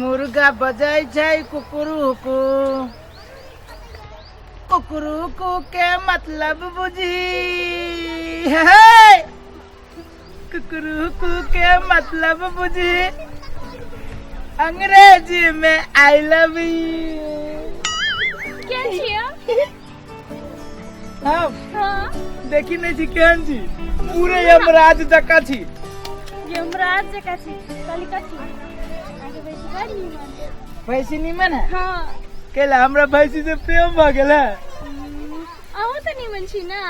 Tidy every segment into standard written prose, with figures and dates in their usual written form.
मुर्गा बजाय छै कुकुरुकु कुकुरुकु के मतलब बुझी कुकुरुकु के मतलब बुझी अंग्रेजी में आई लव यू। क्या छिया? हाँ देखी नहीं छी केहन छी पूरे यमराज जका छी। यमराज जका छी कालिका छी आगे बैठी गाड़ी निमन भैंसी निमन है। हाँ केला हमरा भैंसी से प्रेम भ गेल है। आहू तो निमन छी ना।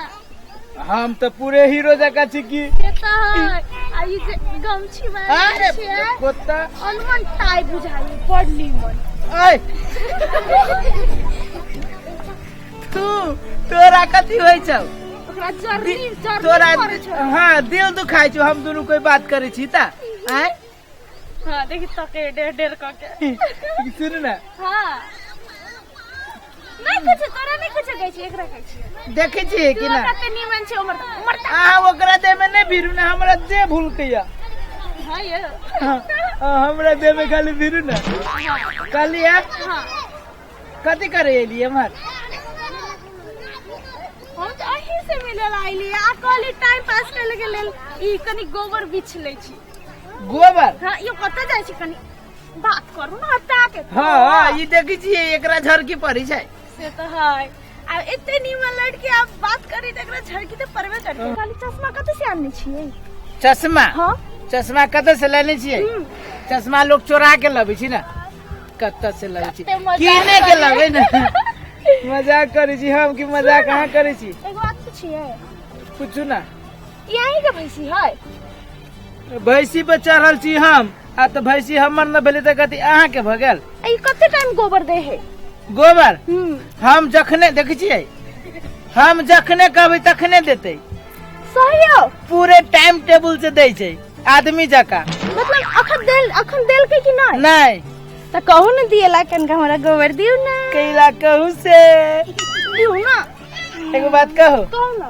हम तो पूरे हीरो जका छी की केता है आई जे गमछी अरे मारे छी कोता अनमन टाई बुझाई बड़ निमन। ओए तोरा कथी होय छौ? ओकरा जर्नी तोरा करे छौ। हाँ दिल दुखाई छौ हम दोनों कोई बात करे छी ता आय हाँ देखी तके डेढ़ के सुन ना हाँ नहीं कुछ तोरा नहीं कुछ कहै छी एकरा कहै छी देखे छी कि ना कते निमन छै उमर ओकरा दे में नहीं भीरू ना हमरा दे भूल के या हाँ ये हमरा दे में खाली भीरू ना खाली है। हाँ कथी करे एली हमर हम तो अही से मिलल आइली आ कहली टाइम पास करे के लेल ई कनी गोबर बिछ लै छी। गोबर हां यो कत जाय छी कनी बात करू ना हटा के। हां ई देखी छी एकरा झरकी पड़ी छै से तो है आ एते निमन लड़की आप बात करी त एकरा झरकी त परबे करते। खाली चश्मा कत से आनने छियै? चश्मा हां चश्मा कत से लेने छियै? चश्मा लोग चोरा के लबै छी ना कत से लबै छी कीने के लबै ना मजाक करे छी हम की मजाक कहां करे छी। एगो बात पूछिए पूछू ना यही के भैंसी है भैंसी पे चढ़ल छी हम आ तो भैंसी हमर न भेले त कथी अहाँ के भ गेल। ई कते टाइम गोबर दे है? गोबर हम जखने देखै छियै हम जखने कहबै तखने देतै। सही हो पूरे टाइम टेबल से दै छै आदमी जका। मतलब अखन देल के कि नहीं? नहीं त कहू न दिएला कन का हमरा गोबर दिउ ना। कैला कहू से दिउ ना एगो बात कहू कहू ना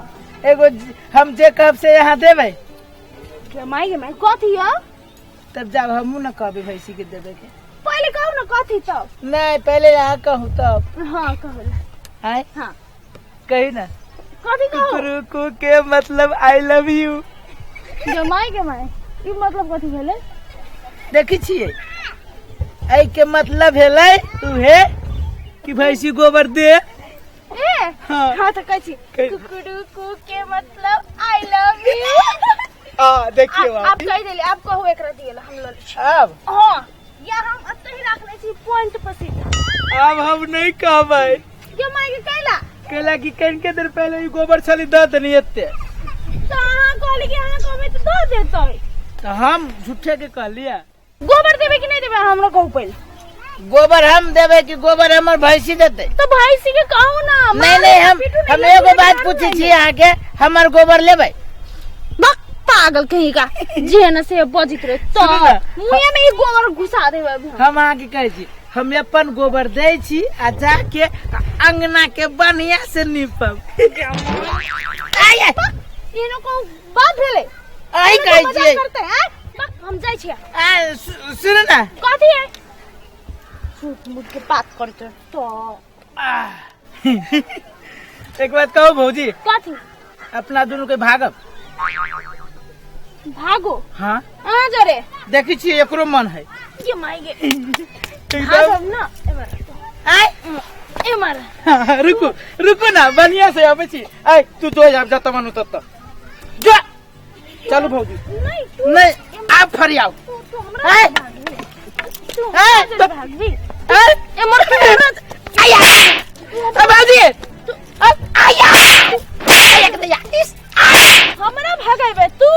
एगो हम जे कहब से यहाँ देबै के माई कथी है? तब जब हमू न कहबै भैंसी के देबै के पहले कहू ना कथी तब। नहीं पहले यहाँ कहू तब। हाँ कहू आय हाँ कही ना कथी कहू? कुकुरुकु के मतलब आई लव यू। के माई ई मतलब कथी भेले? देखी छियै आई के मतलब भेलै उहे कि भैंसी गोबर दे। ए हाँ त कहै छी कुकुरुकु के मतलब आई लव यू। देखियो आप कह देली आप कहू एकरा दिएला हम ल लै छी। अब हां या हम अत्ते ही रखले छी पॉइंट पर सीधा। अब हम नहीं कहबै के माई के कहला कैला कि कन के देर पहले ई गोबर छली द देनी एते तो हां कहली कि हां कहबै त दो देतै तो हम झूठे के कह लिया। गोबर देबे कि नहीं देबे हमरा कहू पहले। गोबर हम देबे कि गोबर हमर भैंसी देते? तो भैंसी के कहू ना। नहीं हम एगो बात पूछे छी अहाँ के हमर गोबर लेबै? बक पागल कहीं का जे न से बजित रहे तो मुंह में ही गोबर घुसा देबे अभी हम अहाँ के कहै छी हम अपन गोबर दे छी आ जाके अंगना के बढ़िया से नीपब। इनो को बात भेले आई कहै छी करते हैं हम जाय छी। सुन ना कथी है झूठ मूठ के बात करते तो एक बात कहू भौजी कथी अपना दोनों के भागब भागो। हाँ आ जरे देखी छी एकरो मन है ये माई गे भागब ना आय ए मार रुको ना बढ़िया से आबै छी। आय तू तो जा जत मन तत जो चलो भौजी नहीं आप फरियाओ तू हमरा भागवी ए मोर आया भौजी आया हमरा भागैबे तू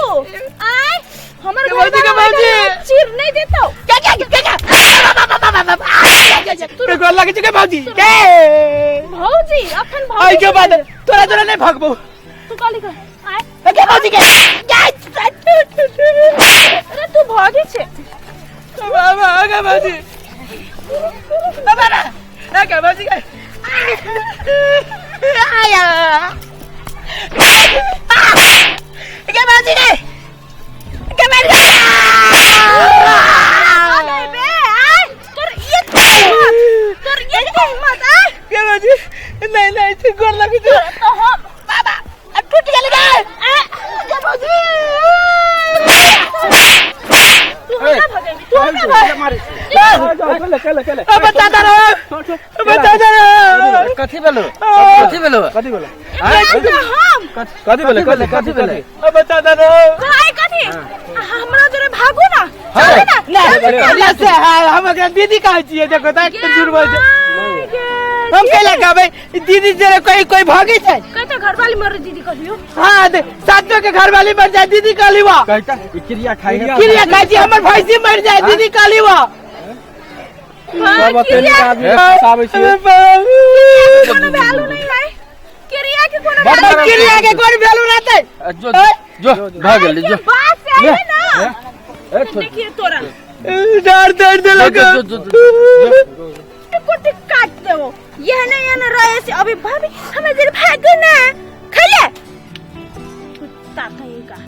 आय हमर भौजी के भौजी चीर नहीं देतो क्या तू गोल लगे के भौजी के भौजी अखन आई के बाद तोरा नहीं भागबो तू काली कर आय के भौजी के अरे तू भागे छे बाबा आगे भौजी बाबा ना के भौजी के आया के भौजी के मेरे बे आय के हिम्मत है के बाजी नहीं नहीं ठीक कर लगी तो हम बाबा टूट गेल गे के बाजी तू ना भगेबी तू ना भाग मारे केले अब बता दे कथी बोलो कथी बोलो हम कथी बोले अब बता दे काय कथी हमरा जरे भागो ना चले ना ना से हम अगर दीदी कहे छिए देखो त एक दूर बोल हम केला कहबै दीदी जरे कोई भागे छै कहते घरवाली मर दीदी कहियो हां साथो के घरवाली मर जाए दीदी कहलीवा कहता क्रिया खाई क्रिया खाई छी हमर भैंसी मर जाए दीदी कहलीवा सब अकेले आदमी आबै छी कोनो वैल्यू नहीं है क्रिया के कोनो क्रिया के कोन वैल्यू रहते जो भाग गेल जो बात से है ना देखिए तोरा डर लगा कुछ काट देवो ये ना रहे से अभी भाभी